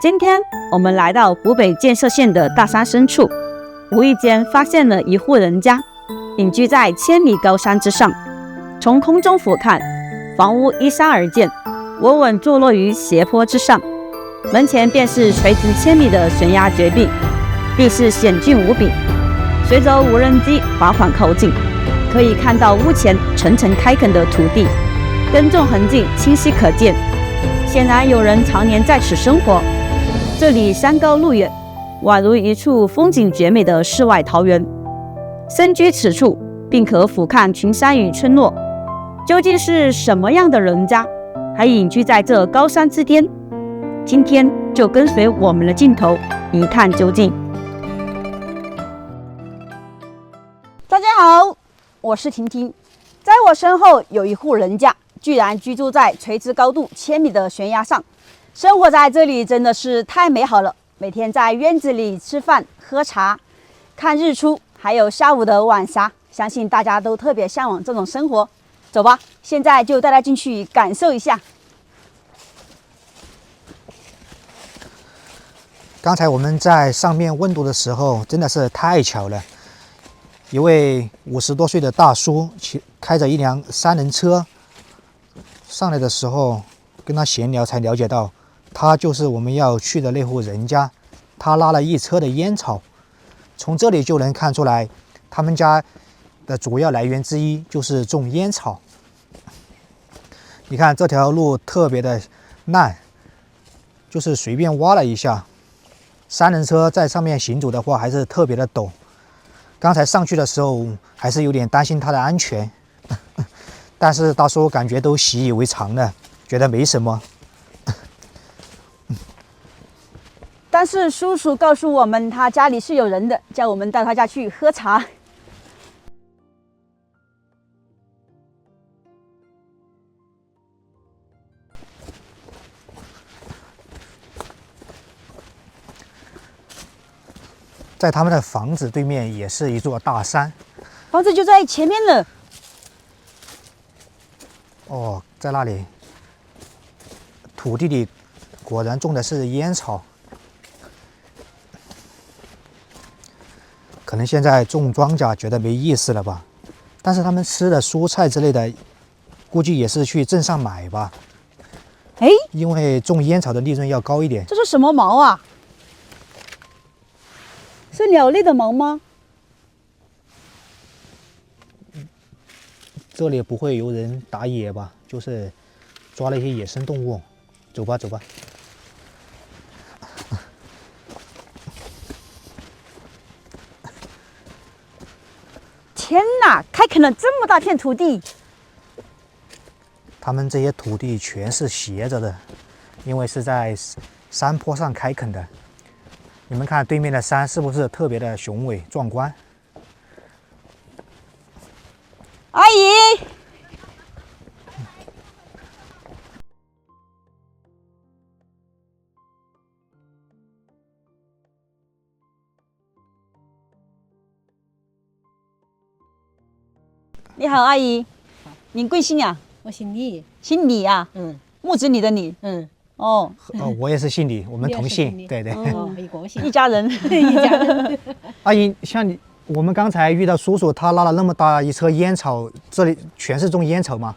今天我們來到湖北建設縣的大山深處，無意間發現了一戶人家，隱居在千米高山之上。從空中俯瞰，房屋依山而建，穩穩坐落於斜坡之上。門前便是垂直千米的懸崖絕壁，地勢險峻無比。隨着無人機緩緩靠近，可以看到屋前層層開墾的土地，耕種痕跡清晰可見。顯然有人常年在此生活。這裡山高路遠，宛如一處風景絕美的世外桃源。身居此處，並可俯瞰群山與村落。究竟是什麼樣的人家，還隱居在這高山之巔？今天就跟隨我們的鏡頭一探究竟。大家好，我是婷婷，在我身後有一戶人家，居然居住在垂直高度1000米的懸崖上。生活在這裡真的是太美好了，每天在院子裡吃飯、喝茶、看日出，還有下午的晚霞，相信大家都特別向往這種生活。走吧，現在就帶他進去感受一下。剛才我們在上面問路的時候，真的是太巧了。一位50多歲的大叔開着一輛3輪車上來的時候，跟他閒聊才了解到，他就是我們要去的那戶人家。他拉了一車的煙草，從這裡就能看出來，他們家的主要來源之一就是種煙草。你看這條路特別的爛，就是隨便挖了一下。3輪車在上面行走的話，還是特別的陡。剛才上去的時候，還是有點擔心他的安全，但是大叔感覺都習以為常了，覺得沒什麼。但是叔叔告訴我們，他家裡是有人的，叫我們到他家去喝茶。在他们的房子对面也是一座大山，房子就在前面了。哦，在那裡，土地裡果然種的是烟草。可能現在種莊稼覺得沒意思了吧？但是他們吃的蔬菜之類的，估計也是去鎮上買吧。哎，因為種煙草的利潤要高一點。這是什麼毛啊？是鳥類的毛嗎？這裡不會有人打野吧？就是抓了一些野生動物。走吧，走吧。天哪，開墾了這麼大片土地！他們這些土地全是斜着的，因為是在山坡上開墾的。你們看对面的山是不是特別的雄偉壯觀？阿姨，你好，阿姨，您貴姓呀？我姓李。姓李啊？木子李的李。哦，我也是姓李，我們同姓，對對。一個姓，一家人，一家人。阿姨，像你，我們剛才遇到叔叔，他拉了那麼大一車煙草，這裡全是種煙草嗎？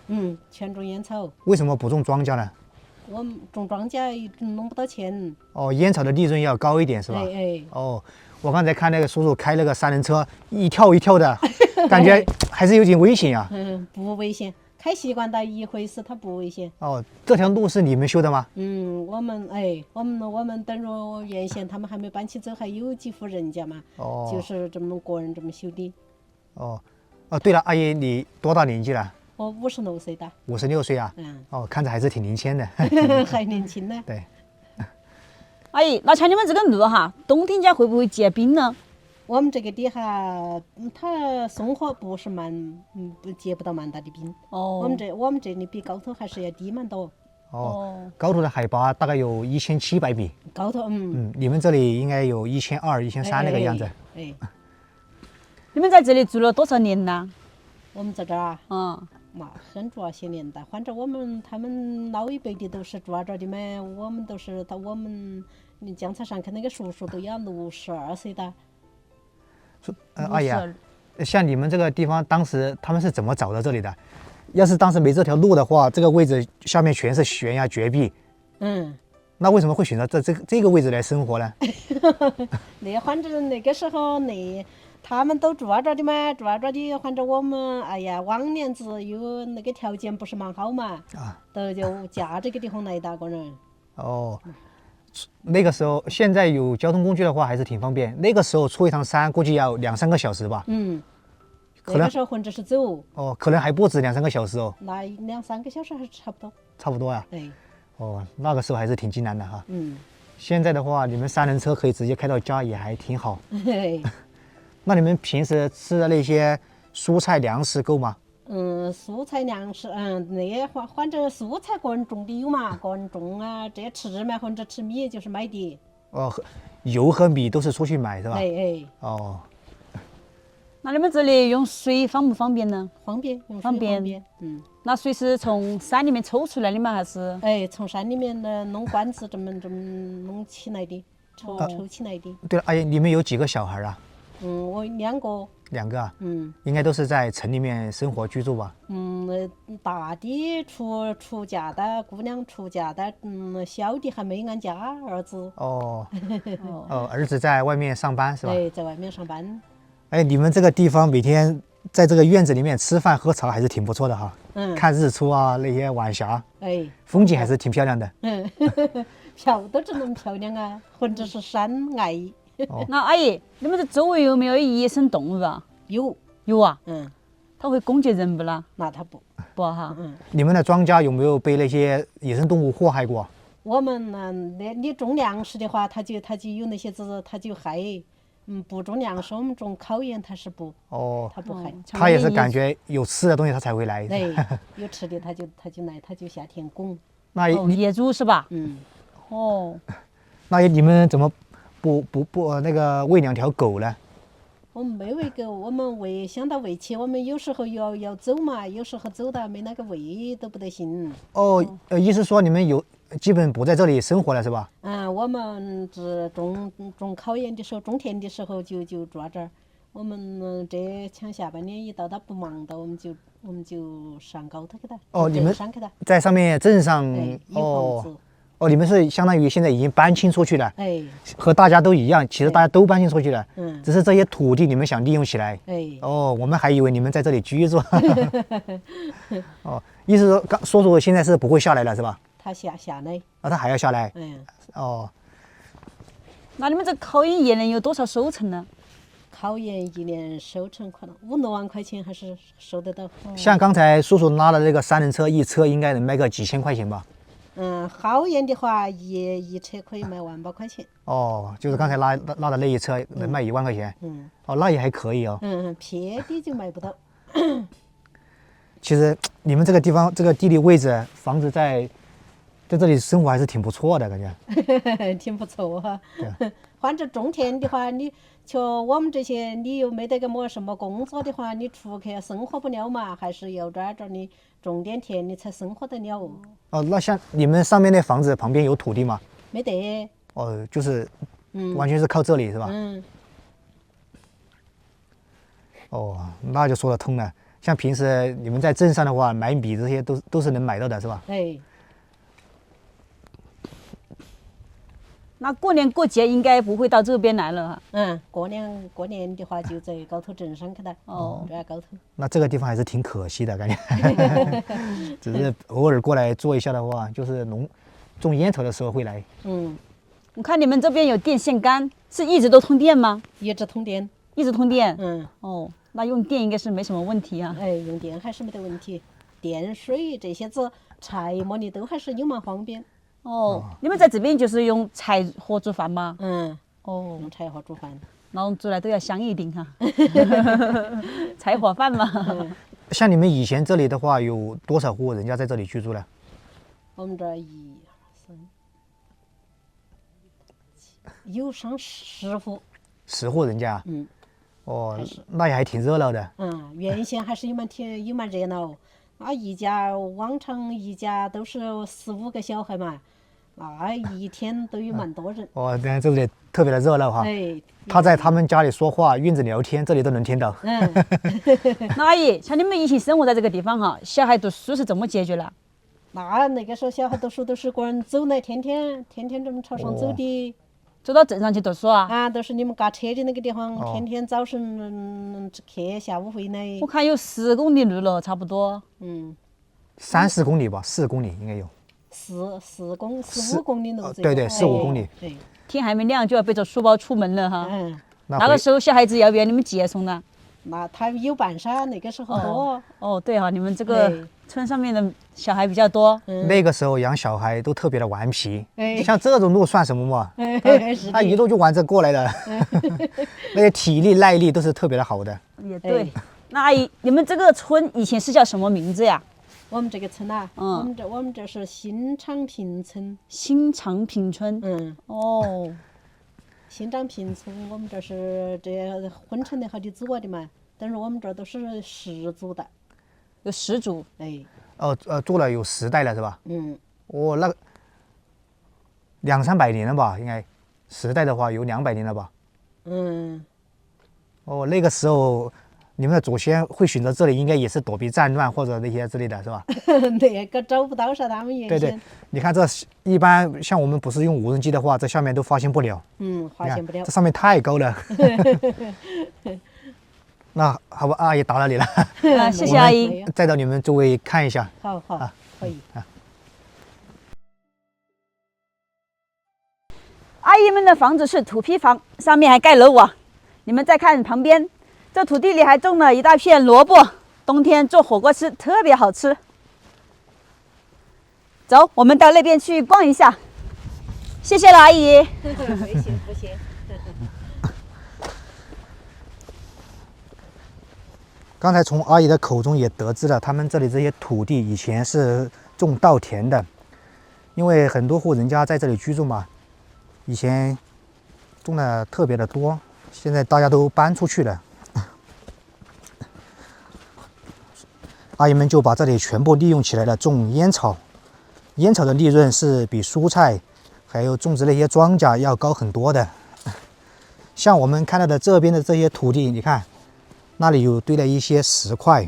全種煙草。為什麼不種莊稼呢？我們種莊稼弄不到錢。哦，煙草的利潤要高一點是吧？哦，我剛才看那個叔叔開那個3輪車，一跳一跳的，感覺還是有點危險啊。不危險。開習慣的一回事，它不危險。哦，這條路是你們修的嗎？我們等着原先他們還沒搬起走，還有幾戶人家嘛。哦，就是這麼個人這麼修的。哦，對了，阿姨，你多大年紀了？我56歲的。56歲啊？哦，看着還是挺年輕的。還年輕呢。對。阿姨，那像你們這個路哈，冬天家會不會結冰呢？我們這個地哈，它松活不是結不到蠻大的冰。我們這裡比高頭還是要低蠻多。高頭的海拔大概有1700米。高頭，你們這裡應該有1200、1300那個樣子。你們在這裡住了多少年呢？我們在這兒啊，那很多些年代，反正他们老一輩的都是住這的嘛，我們都是到我們江菜上看那個叔叔都要62歲的。阿姨啊，像你們這個地方，當時他們是怎麼找到這裡的？要是當時沒這條路的話，這個位置下面全是懸崖絕壁。那為什麼會選擇這個位置來生活呢？那反正那個時候他們都住這的嘛，住這的，反正我們哎呀，往年子有那個條件不是蠻好嘛，都就嫁這個地方來打個人。哦，那個時候現在有交通工具的話還是挺方便。那個時候出一趟山估計要2-3個小時吧。那個時候或者是走。哦，可能還不止2-3個小時哦。那2-3個小時還是差不多。差不多呀。哦，那個時候還是挺艱難的哈。現在的話，你們3輪車可以直接開到家，也還挺好。那你們平時吃的那些蔬菜糧食夠嗎？蔬菜糧食，那反正蔬菜個人種的有嘛，個人種啊，這些吃嘛或者吃米就是買的。哦，油和米都是出去買是吧？哦。那你們這裡用水方不方便呢？方便，用水方便。那水是從山裡面抽出來的嗎？還是？從山裡面弄管子这麼弄起來的，抽起来的。对了，阿姨，你们有幾個小孩啊？我2個。2個啊？應該都是在城裡面生活居住吧？大的出嫁的，姑娘出嫁的，小的還沒安家，兒子。哦，兒子在外面上班是吧？對，在外面上班。哎，你們這個地方每天在這個院子裡面吃飯喝茶還是挺不錯的哈。看日出啊，那些晚霞，風景還是挺漂亮的。漂都只能漂亮啊，或者是山崖。那阿姨，你們這周圍有沒有野生動物啊？有啊。它會攻擊人不啦？那它不哈。你們的莊稼有沒有被那些野生動物禍害過？我們你種糧食的話，它就有那些子，它就害。不種糧食，我們種烤鹽，它是不。它不害。它也是感覺有吃的東西它才會來。對，有吃的它就來，它就下田拱。那野豬是吧？那你們怎麼不那個餵2條狗呢？我們沒餵狗，我們想到餵起，我們有時候要走嘛，有時候走到沒那個餵都不得行。意思說你們基本不在這裡生活了是吧？我們只種烤鹽的時候，種田的時候就住這兒。我們這像下半年一到他不忙的，我們就上高頭去的。你們在上面鎮上有房子。你們是相當於現在已經搬遷出去了。和大家都一樣，其實大家都搬遷出去了。只是這些土地你們想利用起來。我們還以為你們在這裡居住。意思說叔叔現在是不會下來了是吧？他下來。他還要下來。那你們這烤鹽一年有多少收成呢？烤鹽一年收成可能5-6萬塊錢還是收得到。像剛才叔叔拉的那個3輪車，一車應該能賣個幾千塊錢吧？烤鹽的話，一車可以賣18000塊錢。就是剛才拉的那一車能賣1萬塊錢。那也還可以哦。撇的就賣不到。其實你們這個地方，這個地理位置，房子在這裡生活還是挺不錯的感覺。挺不錯哈。反正種田的話，你像我們這些，你又沒得個什麼工作的話，你出去生活不了嘛，還是要在這裡種點田，你才生活得了。那像你們上面那房子旁邊有土地嗎？沒得。就是完全是靠這裡是吧？那就說得通了。像平時你們在鎮上的話，買米這些都是能買到的是吧？那過年過節應該不會到這邊來了哈。過年的話就在高頭鎮上去的。在高頭。那這個地方還是挺可惜的感覺。只是偶爾過來做一下的話，就是種煙頭的時候會來。我看你們這邊有電線桿，是一直都通電嗎？一直通電。一直通電。那用電應該是沒什麼問題啊。用電還是沒得問題，電水這些子柴麼的都還是有蠻方便。你們在這邊就是用柴火煮飯嗎？用柴火煮飯，那我們煮來都要香一點哈。柴火飯嘛。像你們以前這裡的話，有多少戶人家在這裡居住呢？我們這1、2、3，有上10戶。10戶人家。那也還挺熱鬧的。原先還是有蠻熱鬧，一家往常一家都是4、5个小孩嘛，那一天都有蛮多人。哦，对，这里特別的熱鬧哈。哎，他在他們家裡說話，院子聊天，這裡都能聽到。那阿姨，像你們以前生活在這個地方哈，小孩讀書是怎麼解決了？那個時候小孩讀書都是個人走來，天天這麼朝上走的。走到鎮上去讀書啊？都是你們嘎車的那個地方，天天早晨去課，下午回來。我看有10公里路了，差不多。 30公里吧，4公里應該有。4、5公里路。對對，4、5公里。天還沒亮就要背着書包出門了哈。那個時候小孩子要不要你們接送呢？那他有辦噻，那個時候多。哦，對哈，你們這個村上面的小孩比較多。那個時候養小孩都特別的頑皮，像這種路算什麼嘛？他一路就往這過來了，那些體力耐力都是特別的好的。也對。那阿姨，你們這個村以前是叫什麼名字呀？我們這個村啊，我們這是新昌坪村。新昌坪村。哦。新昌坪村，我們這是這混成的好幾組的嘛，但是我們這都是10組的，有10組。住了有10代了是吧？那200-300年了吧，應該10代的話有200年了吧？那個時候你們的祖先會選擇這裡，應該也是躲避戰亂或者那些之類的是吧？那個找不到噻，他們原先。對，你看這一般像我們不是用無人機的話，這下面都發現不了。發現不了。這上面太高了。那好吧，阿姨打擾你了。謝謝阿姨。再到你們周圍看一下。好，可以。阿姨們的房子是土坯房，上面還蓋樓網。你們再看旁邊。這土地裡還種了一大片蘿蔔，冬天做火鍋吃特別好吃。走，我們到那邊去逛一下。謝謝了，阿姨。不行。剛才從阿姨的口中也得知了，他們這裡這些土地以前是種稻田的，因為很多戶人家在這裡居住嘛，以前種的特別的多，現在大家都搬出去了。阿姨們就把這裡全部利用起來了，種煙草。煙草的利潤是比蔬菜還有種植那些莊稼要高很多的。像我們看到的這邊的這些土地，你看那裡有堆了一些石塊，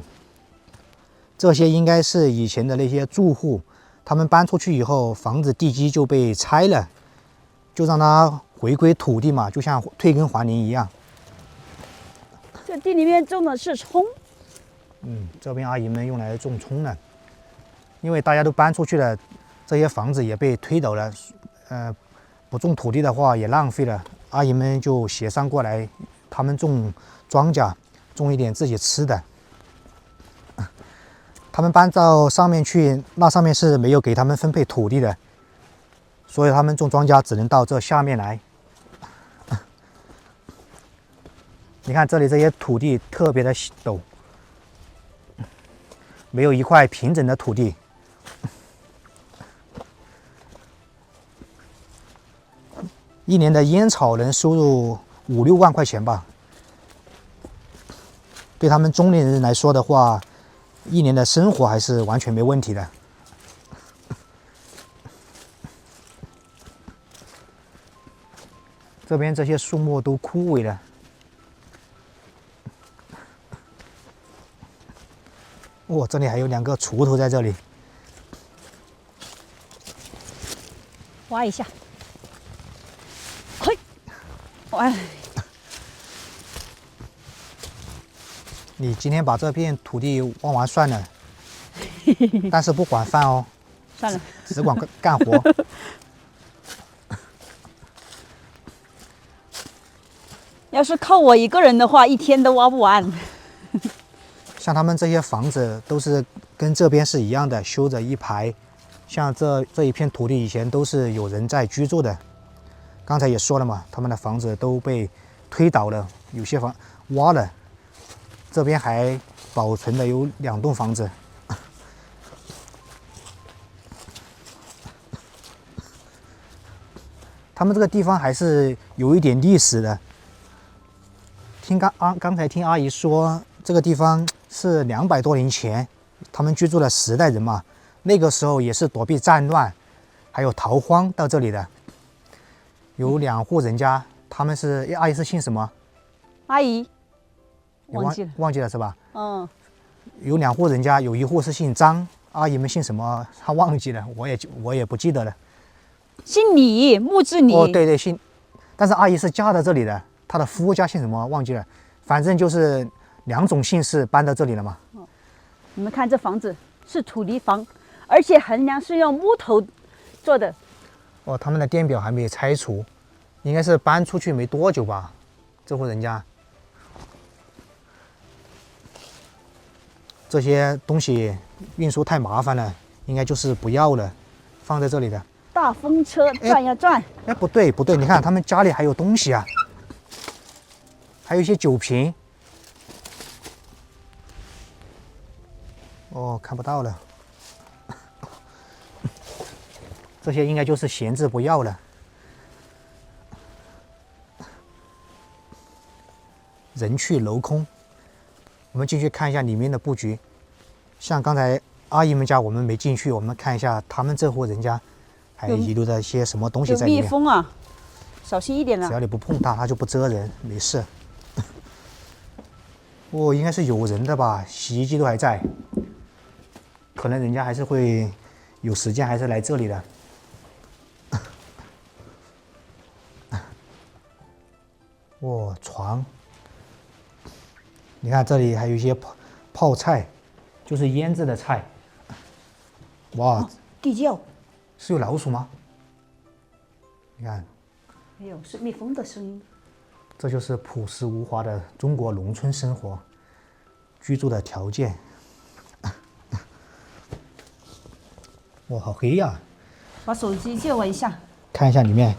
這些應該是以前的那些住戶，他們搬出去以後，房子地基就被拆了，就讓它回歸土地嘛，就像退耕還林一樣。這地裡面種的是蔥。這邊阿姨們用來種蔥呢，因為大家都搬出去了，這些房子也被推倒了，不種土地的話也浪費了。阿姨們就協商過來，他們種莊稼，種一點自己吃的。他們搬到上面去，那上面是沒有給他們分配土地的，所以他們種莊稼只能到這下面來。你看這裡這些土地特別的陡。沒有一塊平整的土地，一年的煙草能收入5、6萬塊錢吧。對他們中年人來說的話，一年的生活還是完全沒問題的。這邊這些樹木都枯萎了。這裡還有2個鋤頭在這裡，挖一下。嘿，哎，你今天把這片土地挖完算了，但是不管飯哦。算了，只管幹活。要是靠我一個人的話，一天都挖不完。像他們這些房子都是跟這邊是一樣的，修着一排。像這一片土地以前都是有人在居住的。剛才也說了嘛，他們的房子都被推倒了，有些房挖了。這邊還保存了有2棟房子。他們這個地方還是有一點歷史的。剛才聽阿姨說，這個地方是200多年前他們居住了10代人嘛，那個時候也是躲避戰亂，還有逃荒到這裡的。有2戶人家，他們是阿姨是姓什麼？阿姨，忘记了是吧？嗯，有2戶人家，有1戶是姓張，阿姨們姓什麼？他忘記了，我也不記得了。姓李，木字李。哦，对，姓，但是阿姨是嫁到这里的，她的夫家姓什麼忘記了，反正就是2種姓氏搬到這裡了嘛。你們看這房子是土泥房，而且橫梁是用木頭做的。哦，他們的電表還沒有拆除，應該是搬出去沒多久吧？這戶人家，這些東西運輸太麻煩了，應該就是不要了，放在這裡的。大風車轉呀轉。哎，不對，你看他們家裡還有東西啊，還有一些酒瓶。哦，看不到了。这些应该就是閒置不要了。人去樓空，我們進去看一下裡面的布局。像剛才阿姨們家我們沒進去，我們看一下他們這戶人家還遺留了些什麼東西在裡面。有蜜蜂啊，小心一點啊！只要你不碰它，它就不蟄人，沒事。哦，應該是有人的吧，洗衣機都還在，可能人家還是會有時間，還是來這裡的。哦，床，你看這裡還有一些泡菜，就是醃制的菜。哇，哦，地窖是有老鼠嗎？你看，沒有，是蜜蜂的聲音。這就是樸實無華的中國農村生活居住的條件。哇，好黑呀！把手機借我一下，看一下裡面。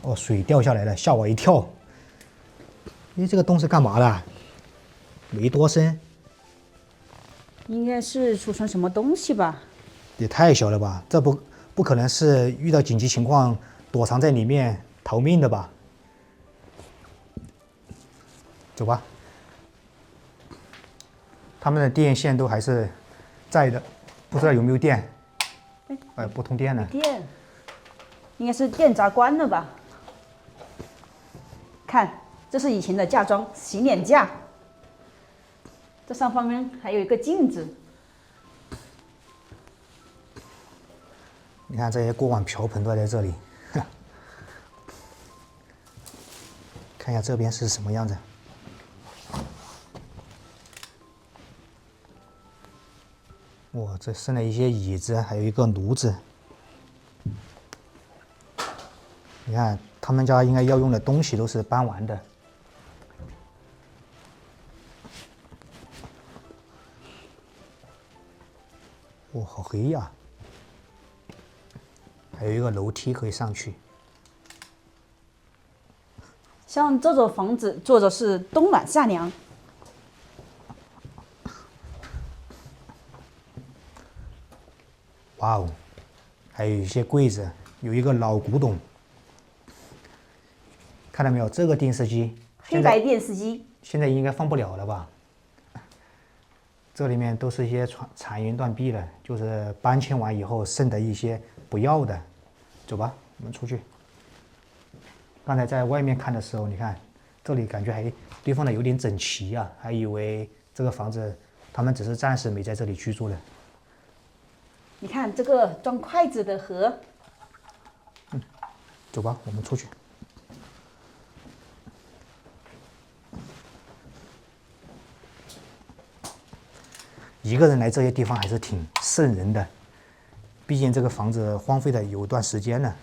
哦，水掉下來了，嚇我一跳。哎，這個洞是幹嘛的？沒多深。應該是儲存什麼東西吧？也太小了吧！這不可能是遇到緊急情況躲藏在裡面逃命的吧？走吧。他們的電線都還是在的，不知道有沒有電。哎，不通電了。電，應該是電閘關了吧？看，這是以前的嫁妝，洗臉架。這上方面還有一個鏡子。你看這些鍋碗瓢盆都在這裡。看一下這邊是什麼樣子。哇，這剩了一些椅子，還有一個爐子。你看他們家應該要用的東西都是搬完的。哇，好黑呀！還有一個樓梯可以上去。像這種房子做的是冬暖夏涼。哇哦，還有一些櫃子，有一個老古董。看到沒有？這個電視機，黑白電視機，現在應該放不了了吧？這裡面都是一些殘垣斷壁的，就是搬遷完以後剩的一些不要的。走吧，我們出去。剛才在外面看的時候，你看這裡感覺還堆放的有點整齊啊，還以為這個房子他們只是暫時沒在這裡居住了。你看這個裝筷子的盒。走吧，我們出去。一個人來這些地方還是挺瘆人的，畢竟這個房子荒廢的有一段時間了。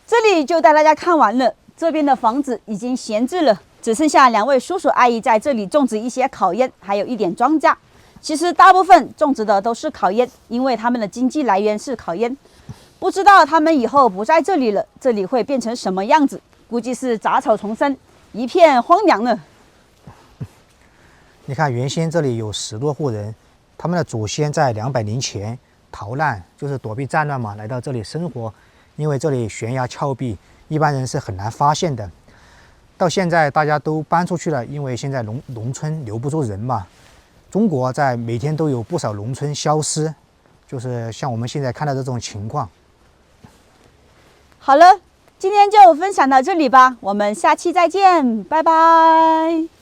這裡就帶大家看完了，這邊的房子已經閒置了，只剩下2位叔叔阿姨在這裡種植一些烤煙，還有一點莊稼。其實大部分種植的都是烤煙，因為他們的經濟來源是烤煙。不知道他們以後不在這裡了，這裡會變成什麼樣子？估計是雜草叢生，一片荒涼了。你看，原先這裡有10多戶人，他們的祖先在200年前逃難，就是躲避戰亂嘛，來到這裡生活。因為這裡懸崖峭壁，一般人是很難發現的。到現在大家都搬出去了，因為現在農村留不住人嘛。中國在每天都有不少農村消失，就是像我們現在看到的這種情況。好了，今天就分享到這裡吧，我們下期再見，拜拜。